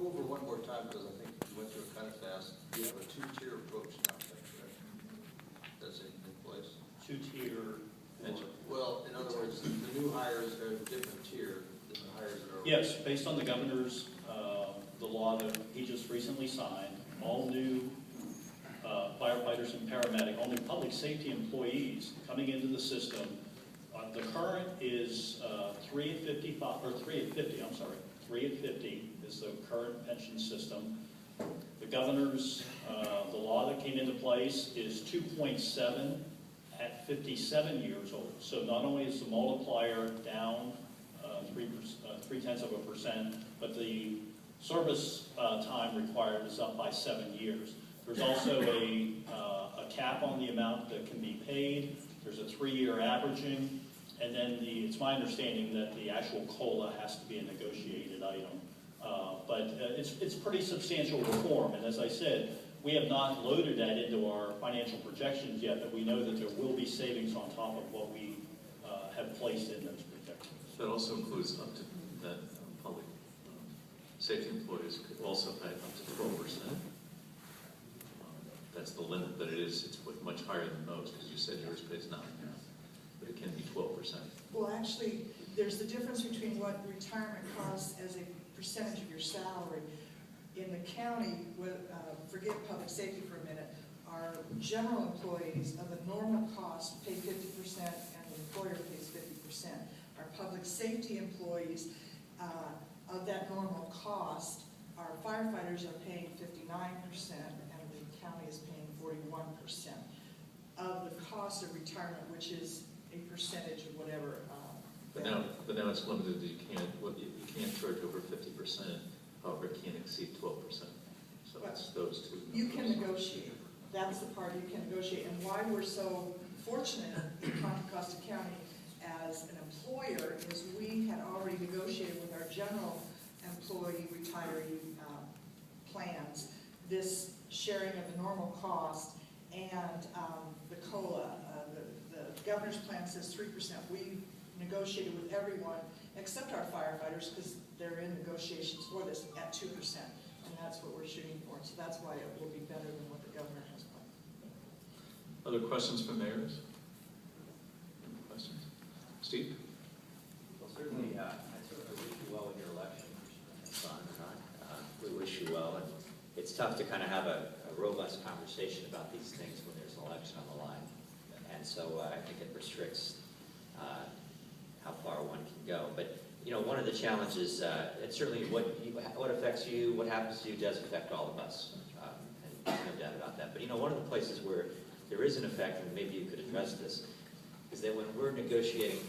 go over one more time, because I think you went through it kind of fast. You have a two-tier approach now, is that correct? That's in place? Two-tier. Well, in other words, the new hires are a different tier than the hires that are. Yes, based on the governor's, the law that he just recently signed, all new firefighters and paramedic, all new public safety employees coming into the system. The current is 3 at 55, or 3 at 50, I'm sorry. 3 at 50 is the current pension system. The governor's, the law that came into place is 2.7 at 57 years old. So not only is the multiplier down 0.3%, but the service time required is up by 7 years. There's also a cap on the amount that can be paid. There's a 3-year averaging. And then it's my understanding that the actual COLA has to be a negotiated item. But it's pretty substantial reform. And as I said, we have not loaded that into our financial projections yet, but we know that there will be savings on top of what we have placed in those projections. That also includes up to that public safety employees could also pay up to 12%. That's the limit, but it's much higher than most, because you said yours pays 9%. But it can be 12%. Well, actually, there's the difference between what retirement costs as a percentage of your salary. In the county, forget public safety for a minute, our general employees of the normal cost pay 50% and the employer pays 50%. Our public safety employees of that normal cost, our firefighters are paying 59% and the county is paying 41% of the cost of retirement, which is a percentage of whatever. But now it's limited. You can't charge over 50%. However, it can't exceed 12%. So it's those two. You can negotiate. That's the part you can negotiate. And why we're so fortunate in Contra Costa County as an employer is we had already negotiated with our general employee retiree plans this sharing of the normal cost and the COLA. The governor's plan says 3%. We negotiated with everyone except our firefighters because they're in negotiations for this at 2%. And that's what we're shooting for. So that's why it will be better than what the governor has planned. Other questions from mayors? Any questions? Steve? Well, certainly, I certainly wish you well in your election, son. We wish you well. And it's tough to kind of have a robust conversation about these things when there's an election on the line. And so I think it restricts how far one can go. But you know, one of the challenges, it's certainly what affects you, what happens to you does affect all of us, and no doubt about that. But you know, one of the places where there is an effect, and maybe you could address this, is that when we're negotiating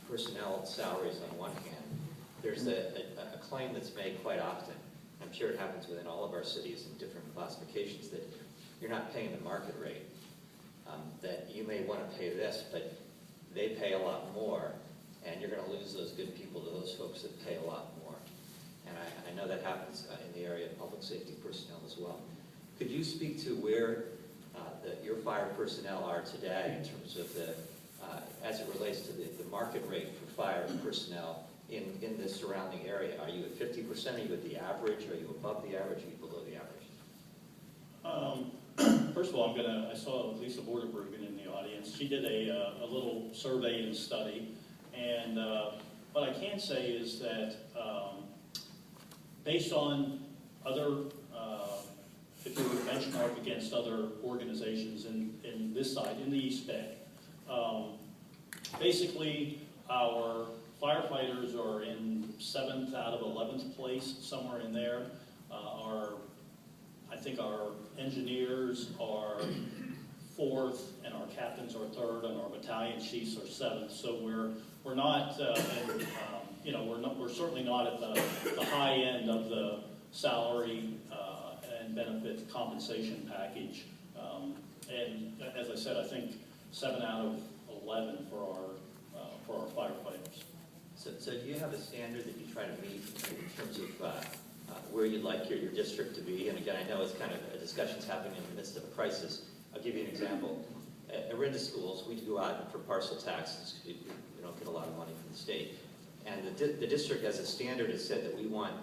personnel salaries on one hand, there's a claim that's made quite often. I'm sure it happens within all of our cities in different classifications that you're not paying the market rate. That you may want to pay this, but they pay a lot more, and you're going to lose those good people to those folks that pay a lot more. And I know that happens in the area of public safety personnel as well. Could you speak to where your fire personnel are today in terms of as it relates to the market rate for fire personnel in the surrounding area? Are you at 50%? Are you at the average? Are you above the average? Are you below the average? First of all, I saw Lisa Vorderbrueggen in the audience. She did a little survey and study, and what I can say is that based on other, if you were to benchmark against other organizations in this side, in the East Bay, basically our firefighters are in 7th out of 11th place, somewhere in there. I think our engineers are 4th, and our captains are 3rd, and our battalion chiefs are 7th. So we're not, we're certainly not at the high end of the salary and benefit compensation package. And as I said, I think 7 out of 11 for our firefighters. So do you have a standard that you try to meet in terms of where you'd like your district to be? And again, I know it's kind of a discussion's happening in the midst of a crisis. I'll give you an example. At Orinda schools, we go out for parcel taxes. We don't get a lot of money from the state. And the district as a standard has said that we want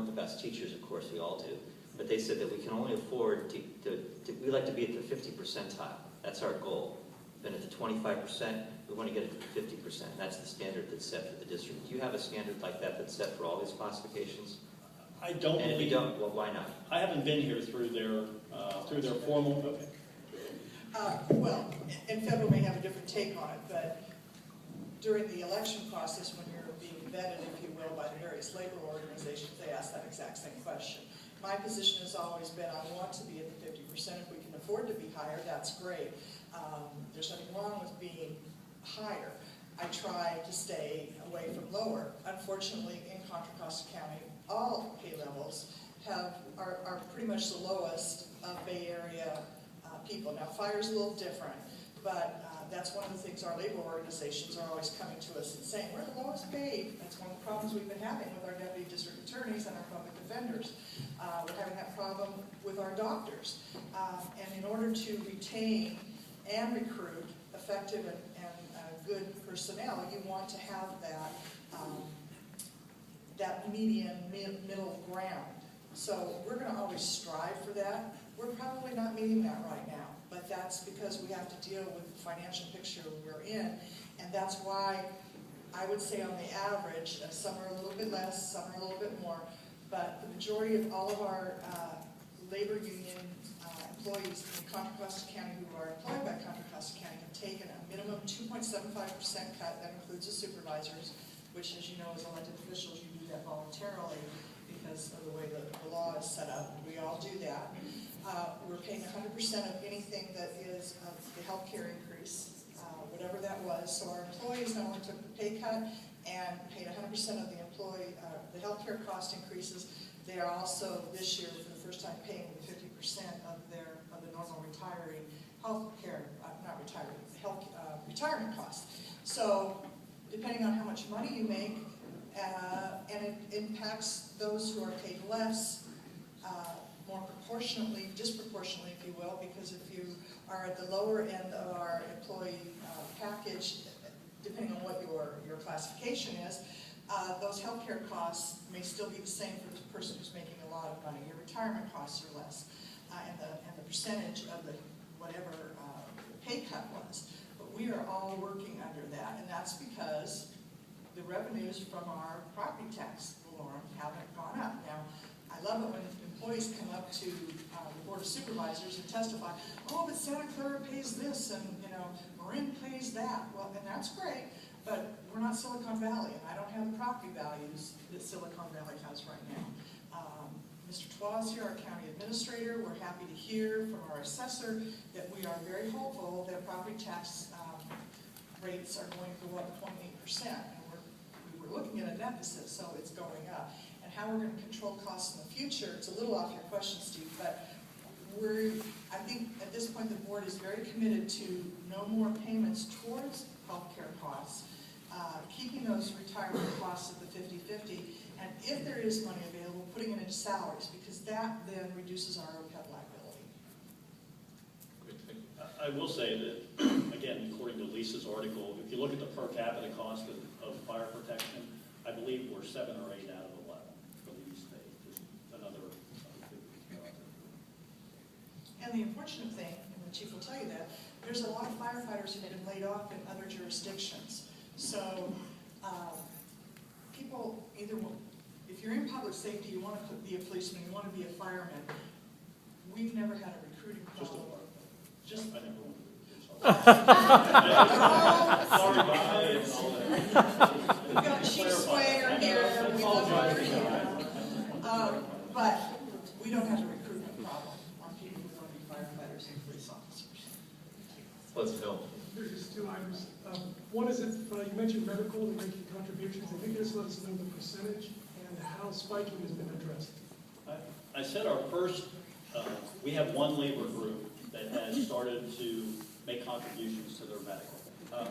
the best teachers, of course, we all do. But they said that we can only afford we like to be at the 50 percentile. That's our goal. Then at the 25%, we want to get it to 50%. That's the standard that's set for the district. Do you have a standard like that that's set for all these classifications? I don't. And if you don't, well, why not? I haven't been here through their formal. Well, and federal may have a different take on it, but during the election process, when you're being vetted, if you will, by the various labor organizations, they ask that exact same question. My position has always been, I want to be at the 50%. If we can afford to be higher, that's great. There's nothing wrong with being higher. I try to stay away from lower. Unfortunately, in Contra Costa County, all pay levels are pretty much the lowest of Bay Area people. Now, fire's a little different, but that's one of the things our labor organizations are always coming to us and saying, we're the lowest paid. That's one of the problems we've been having with our deputy district attorneys and our public defenders. We're having that problem with our doctors. And in order to retain and recruit effective and good personnel, you want to have that median, middle ground. So we're going to always strive for that. We're probably not meeting that right now, but that's because we have to deal with the financial picture we're in, and that's why I would say on the average, some are a little bit less, some are a little bit more, but the majority of all of our labor union employees in Contra Costa County who are employed by Contra Costa County have taken a minimum 2.75% cut. That includes the supervisors, which, as you know, as elected officials, you do that voluntarily because of the way the law is set up. We all do that. We're paying 100% of anything that is of the health care increase, whatever that was. So our employees not only took the pay cut and paid 100% of the health care cost increases, they are also this year for the first time paying 50% of the normal retiree health care, retirement costs. So depending on how much money you make, and it impacts those who are paid less more disproportionately, if you will, because if you are at the lower end of our employee package, depending on what your classification is, those healthcare costs may still be the same for the person who's making a lot of money. Your retirement costs are less, and the percentage of the whatever the pay cut was. But we are all working under that, and that's because the revenues from our property tax form haven't gone up. Now, I love it when employees come up to the Board of Supervisors and testify, oh, but Santa Clara pays this, and Marin pays that. Well, and that's great, but we're not Silicon Valley, and I don't have the property values that Silicon Valley has right now. Mr. Twas here, our county administrator, we're happy to hear from our assessor that we are very hopeful that property tax rates are going to go up 0.8%. And we're looking at a deficit, so it's going up. And how we're going to control costs in the future, it's a little off your question, Steve, but I think at this point the board is very committed to no more payments towards healthcare costs, keeping those retirement costs at the 50-50, and if there is money available, putting it into salaries, because that then reduces our OPEB liability. Great, thank you. I will say that, again, according to Lisa's article, if you look at the per capita cost of fire protection, I believe we're 7 or 8 out of 11 for the East Bay. Just another And the unfortunate thing, and the chief will tell you that, there's a lot of firefighters who have been laid off in other jurisdictions. So people either, if you're in public safety, you want to be a policeman, you want to be a fireman. We've never had a recruiting problem. I never wanted to. We've got Chief Swayer here, we love her here. But we don't have a recruitment problem on people who want to be firefighters and police officers. Let's go. There's just 2 items. One is if you mentioned medical and making contributions. I think this lets us know the percentage and how spiking has been addressed. I said our first, we have one labor group that has started to make contributions to their medical,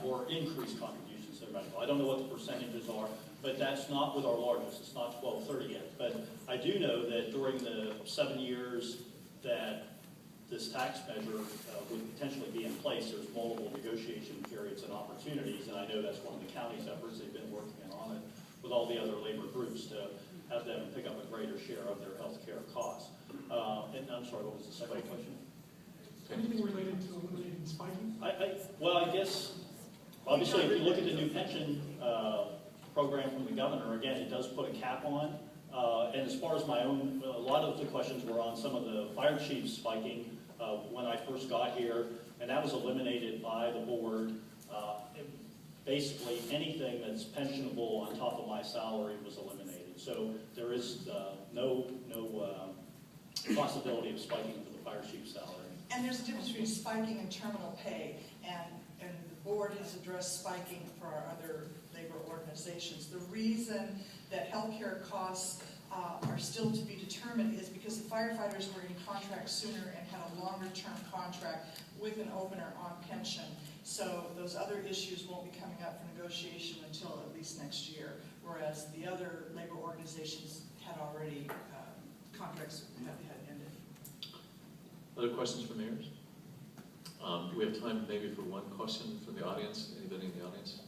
or increase contributions to their medical. I don't know what the percentages are, but that's not with our largest. It's not 1230 yet. But I do know that during the 7 years that this tax measure would potentially be in place, there's multiple negotiation periods and opportunities, and I know that's one of the county's efforts. They've been working on it with all the other labor groups to have them pick up a greater share of their health care costs. And I'm sorry, what was the second question? Anything related to eliminating spiking? Well, I guess, obviously, if you look at the new pension program from the governor, again, it does put a cap on. And as far as my own, a lot of the questions were on some of the fire chiefs spiking when I first got here, and that was eliminated by the board. Basically, anything that's pensionable on top of my salary was eliminated. So there is no possibility of spiking for the fire chief's salary. And there's a difference between spiking and terminal pay, and the board has addressed spiking for our other labor organizations. The reason that healthcare costs are still to be determined is because the firefighters were in contract sooner and had a longer-term contract with an opener on pension. So those other issues won't be coming up for negotiation until at least next year, whereas the other labor organizations had already, contracts had ended. Other questions from mayors? Do we have time maybe for one question from the audience? Anybody in the audience?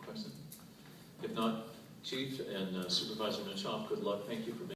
Question? If not, Chief and Supervisor Mitchoff, good luck. Thank you for being